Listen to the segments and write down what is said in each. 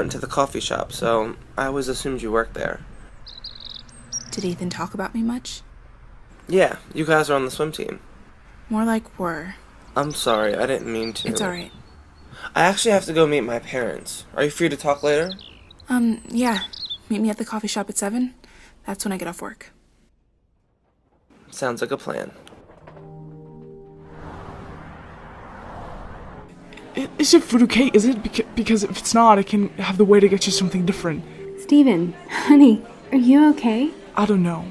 to the coffee shop, so I always assumed you worked there. Did Ethan talk about me much? Yeah, you guys are on the swim team. More like were. I'm sorry, I didn't mean to. It's alright. I actually have to go meet my parents. Are you free to talk later? Yeah. Meet me at the coffee shop at 7. That's when I get off work. Sounds like a plan. Is your food okay? Is it? Because if it's not, I can have the way to get you something different. Steven, honey, are you okay? I don't know.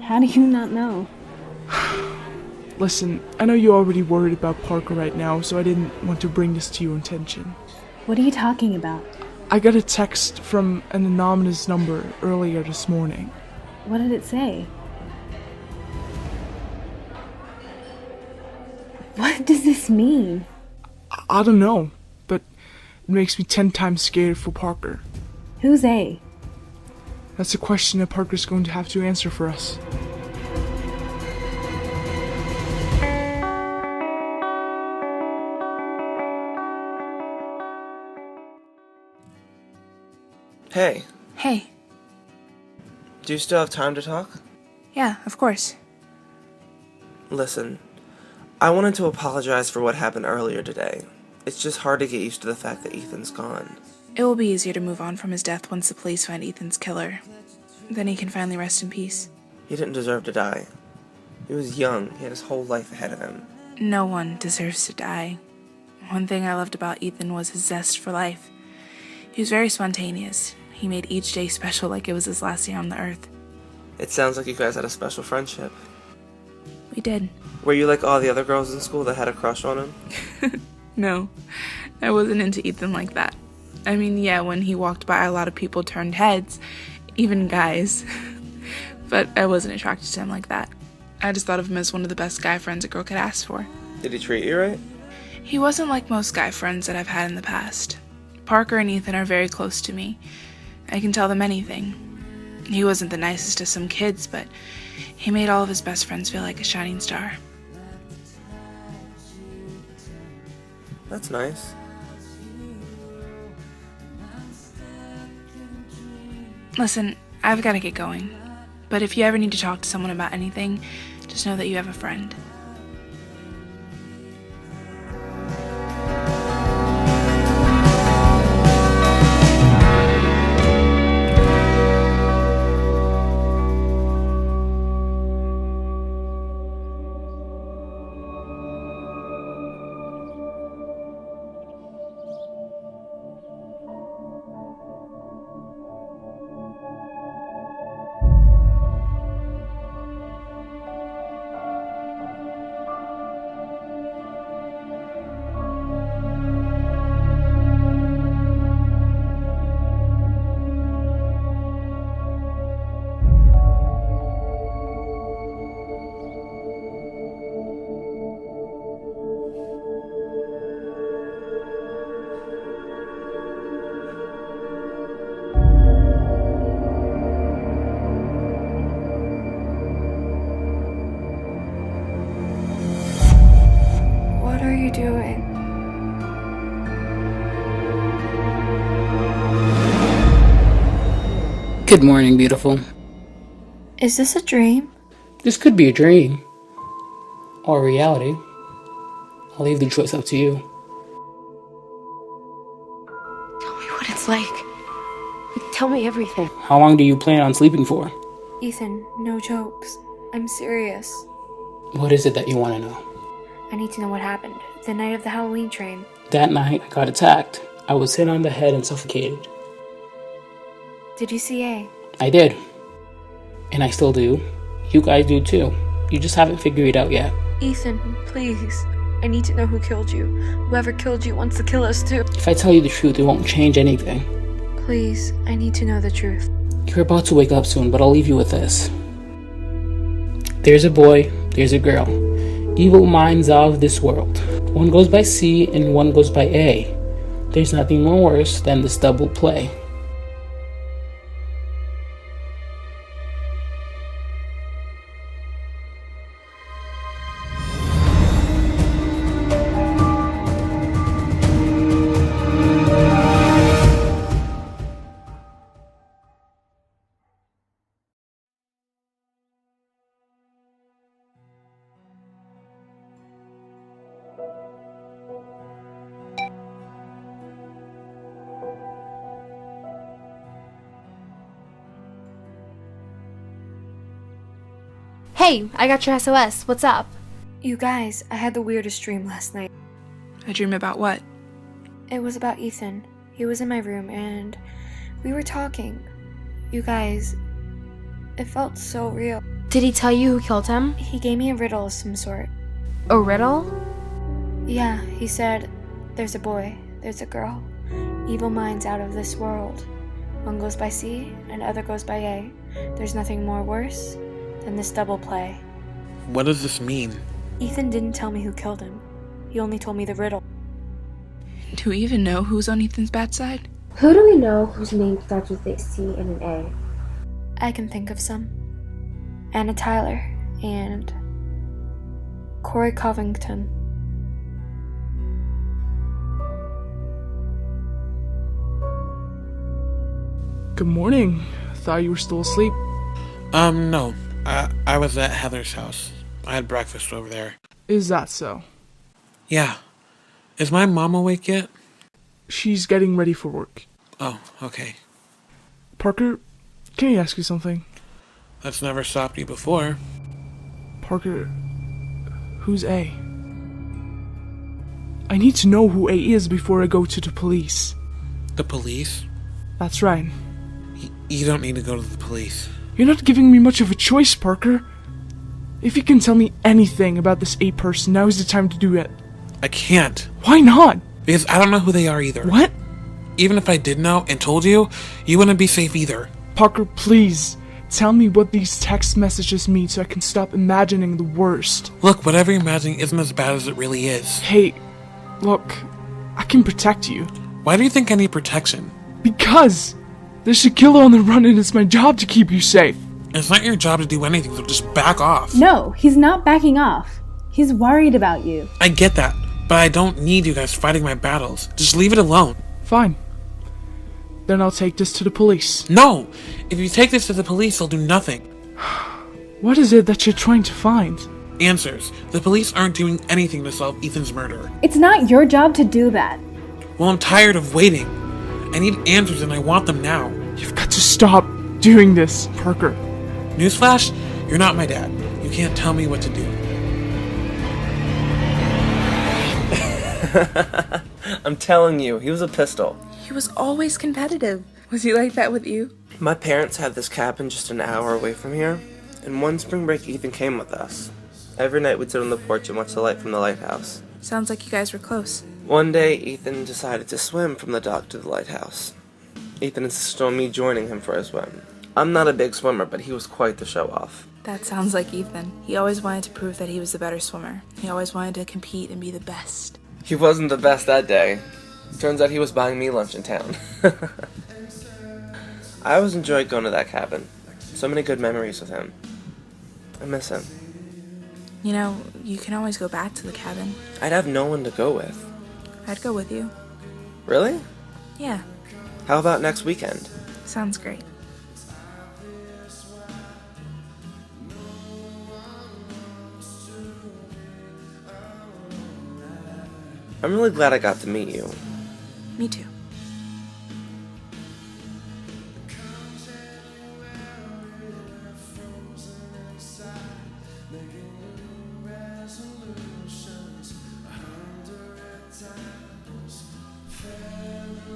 How do you not know? Listen, I know you're already worried about Parker right now, so I didn't want to bring this to your attention. What are you talking about? I got a text from an anonymous number earlier this morning. What did it say? What does this mean? I don't know, but it makes me 10 times scared for Parker. Who's A? That's a question that Parker's going to have to answer for us. Hey, Hey. do you still have time to talk? Yeah, of course. Listen, I wanted to apologize for what happened earlier today. It's just hard to get used to the fact that Ethan's gone. It will be easier to move on from his death once the police find Ethan's killer. Then he can finally rest in peace. He didn't deserve to die. He was young, he had his whole life ahead of him. No one deserves to die. One thing I loved about Ethan was his zest for life. He was very spontaneous. He made each day special like it was his last day on the earth. It sounds like you guys had a special friendship. We did. Were you like all the other girls in school that had a crush on him? No, I wasn't into Ethan like that. I mean, yeah, when he walked by, a lot of people turned heads, even guys. But I wasn't attracted to him like that. I just thought of him as one of the best guy friends a girl could ask for. Did he treat you right? He wasn't like most guy friends that I've had in the past. Parker and Ethan are very close to me. I can tell them anything. He wasn't the nicest to some kids, but he made all of his best friends feel like a shining star. That's nice. Listen, I've got to get going. But if you ever need to talk to someone about anything, just know that you have a friend. What are you doing? Good morning, beautiful. Is this a dream? This could be a dream. Or reality. I'll leave the choice up to you. Tell me what it's like. Tell me everything. How long do you plan on sleeping for? Ethan, no jokes. I'm serious. What is it that you want to know? I need to know what happened the night of the Halloween train. That night, I got attacked. I was hit on the head and suffocated. Did you see A? I did. And I still do. You guys do too. You just haven't figured it out yet. Ethan, please. I need to know who killed you. Whoever killed you wants to kill us too. If I tell you the truth, it won't change anything. Please, I need to know the truth. You're about to wake up soon, but I'll leave you with this. There's a boy, there's a girl. Evil minds of this world. One goes by C and one goes by A. There's nothing more worse than this double play. Hey, I got your SOS. What's up? You guys, I had the weirdest dream last night. A dream about what? It was about Ethan. He was in my room and we were talking. You guys, it felt so real. Did he tell you who killed him? He gave me a riddle of some sort. A riddle? Yeah, he said, there's a boy, there's a girl, evil minds out of this world. One goes by C and other goes by A. There's nothing more worse than this double play. What does this mean? Ethan didn't tell me who killed him. He only told me the riddle. Do we even know who's on Ethan's bad side? Who do we know whose name starts with a C and an A? I can think of some. Anna Tyler and Corey Covington. Good morning. Thought you were still asleep. No. I was at Heather's house. I had breakfast over there. Is that so? Yeah. Is my mom awake yet? She's getting ready for work. Oh, okay. Parker, can I ask you something? That's never stopped you before. Parker, who's A? I need to know who A is before I go to the police. The police? That's right. You don't need to go to the police. You're not giving me much of a choice, Parker. If you can tell me anything about this A person, now is the time to do it. I can't. Why not? Because I don't know who they are either. What? Even if I did know and told you, you wouldn't be safe either. Parker, please. Tell me what these text messages mean so I can stop imagining the worst. Look, whatever you're imagining isn't as bad as it really is. Hey, look, I can protect you. Why do you think I need protection? Because there's a killer on the run and it's my job to keep you safe. It's not your job to do anything, so just back off. No, he's not backing off. He's worried about you. I get that, but I don't need you guys fighting my battles. Just leave it alone. Fine. Then I'll take this to the police. No! If you take this to the police, they'll do nothing. What is it that you're trying to find? Answers. The police aren't doing anything to solve Ethan's murder. It's not your job to do that. Well, I'm tired of waiting. I need answers and I want them now. You've got to stop doing this, Parker. Newsflash, you're not my dad. You can't tell me what to do. I'm telling you, he was a pistol. He was always competitive. Was he like that with you? My parents had this cabin just an hour away from here, and one spring break Ethan came with us. Every night we'd sit on the porch and watch the light from the lighthouse. Sounds like you guys were close. One day, Ethan decided to swim from the dock to the lighthouse. Ethan insisted on me joining him for a swim. I'm not a big swimmer, but he was quite the show-off. That sounds like Ethan. He always wanted to prove that he was the better swimmer. He always wanted to compete and be the best. He wasn't the best that day. Turns out he was buying me lunch in town. I always enjoyed going to that cabin. So many good memories with him. I miss him. You know, you can always go back to the cabin. I'd have no one to go with. I'd go with you. Really? Yeah, How about next weekend? sounds great. I'm really glad I got to meet you. Me too.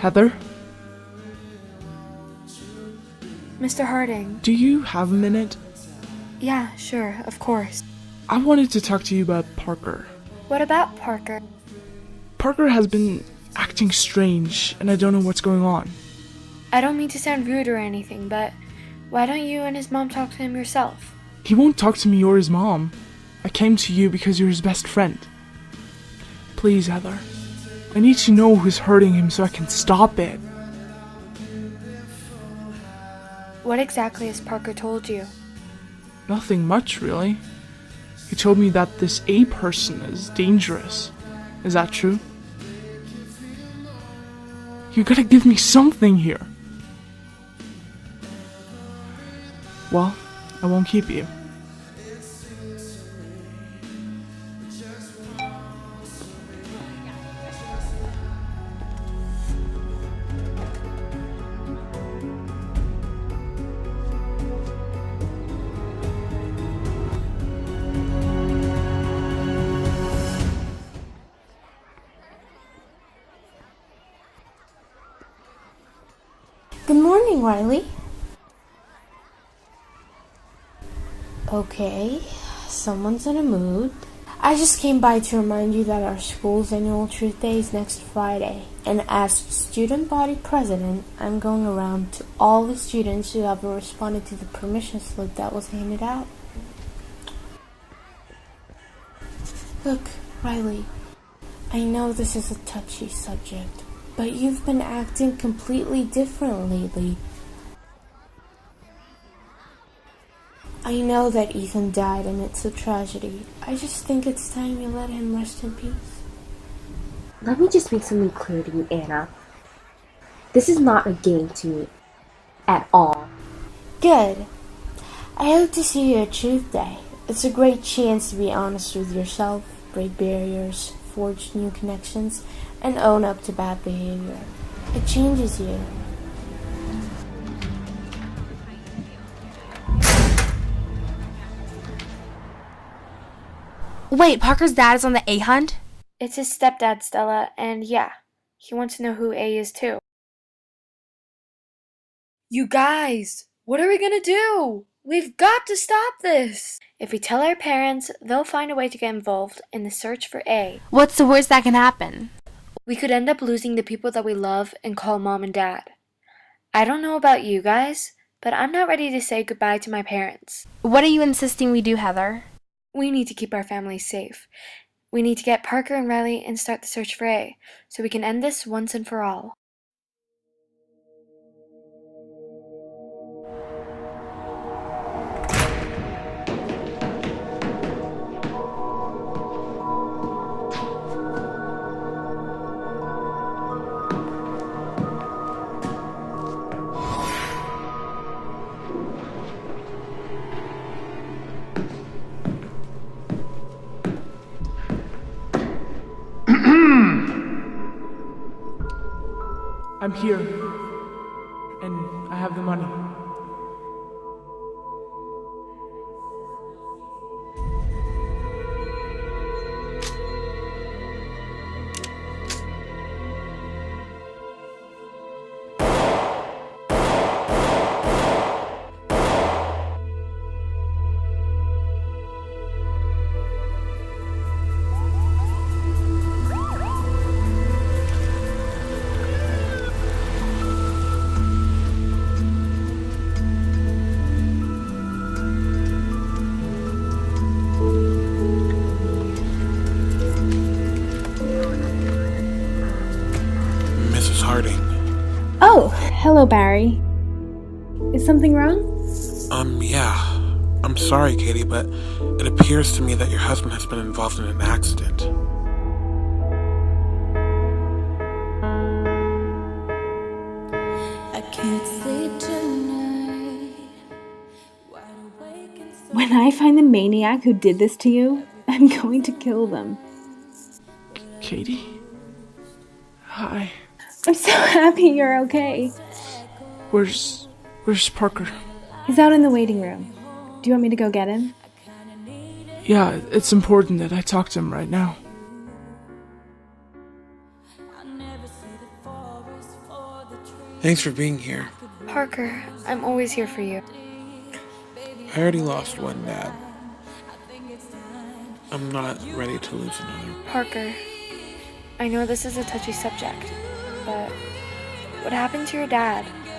Heather, Mr. Harding. do you have a minute? Yeah, sure, of course. I wanted to talk to you about Parker. What about Parker? Parker has been acting strange, and I don't know what's going on. I don't mean to sound rude or anything, but why don't you and his mom talk to him yourself? He won't talk to me or his mom. I came to you because you're his best friend. Please, Heather. I need to know who's hurting him so I can stop it. What exactly has Parker told you? Nothing much, really. He told me that this A person is dangerous. Is that true? You gotta give me something here. Well, I won't keep you. Good morning, Riley. Okay, someone's in a mood. I just came by to remind you that our school's annual Truth Day is next Friday. And as student body president, I'm going around to all the students who have responded to the permission slip that was handed out. Look, Riley, I know this is a touchy subject, but you've been acting completely different lately. I know that Ethan died and it's a tragedy. I just think it's time you let him rest in peace. Let me just make something clear to you, Anna. This is not a game to me. At all. Good. I hope to see you at Truth Day. It's a great chance to be honest with yourself, break barriers, forge new connections, and own up to bad behavior. It changes you. Wait, Parker's dad is on the A hunt? It's his stepdad, Stella, and yeah, he wants to know who A is too. You guys, what are we gonna do? We've got to stop this! If we tell our parents, they'll find a way to get involved in the search for A. What's the worst that can happen? We could end up losing the people that we love and call mom and dad. I don't know about you guys, but I'm not ready to say goodbye to my parents. What are you insisting we do, Heather? We need to keep our family safe. We need to get Parker and Riley and start the search for A, so we can end this once and for all. I'm here. And I have the money. Oh, hello, Barry. Is something wrong? Yeah. I'm sorry, Katie, but it appears to me that your husband has been involved in an accident. I can't sleep tonight. When I find the maniac who did this to you, I'm going to kill them. Katie? Hi. I'm so happy you're okay. Where's Parker? He's out in the waiting room. Do you want me to go get him? Yeah, it's important that I talk to him right now. Thanks for being here. Parker, I'm always here for you. I already lost one dad. I'm not ready to lose another. Parker, I know this is a touchy subject, but what happened to your dad?